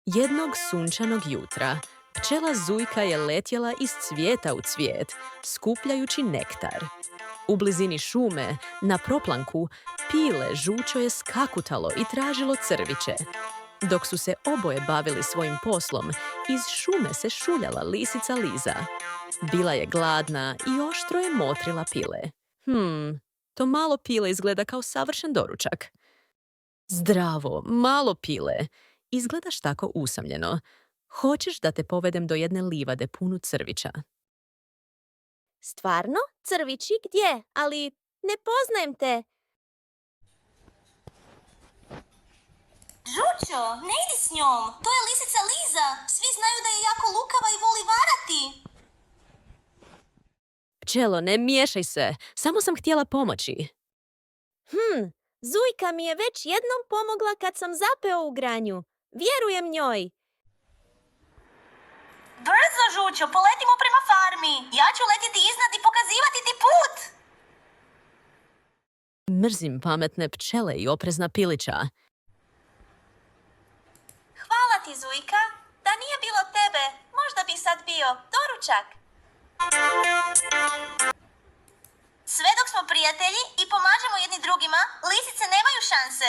Jednog sunčanog jutra, pčela Zujka je letjela iz cvijeta u cvijet, skupljajući nektar. U blizini šume, na proplanku, pile žučo je skakutalo i tražilo crviće. Dok su se oboje bavili svojim poslom, iz šume se šuljala lisica Liza. Bila je gladna i oštro je motrila pile. To malo pile izgleda kao savršen doručak. Zdravo, malo pile. Izgledaš tako usamljeno. Hoćeš da te povedem do jedne livade punu crvića? Stvarno? Crvići? Gdje? Ali ne poznajem te. Žučo, ne idi s njom. To je lisica Liza. Svi znaju da je jako lukava i voli varati. Pčelo, ne miješaj se. Samo sam htjela pomoći. Zujka mi je već jednom pomogla kad sam zapeo u granju. Vjerujem njoj. Brzo, Žučo, poletimo prema farmi. Ja ću letjeti iznad i pokazivati ti put. Mrzim pametne pčele i oprezna pilića. Hvala ti, Zujka. Da nije bilo tebe, možda bi sad bio doručak. Sve dok smo prijatelji i pomažemo jedni drugima, lisice nemaju šanse.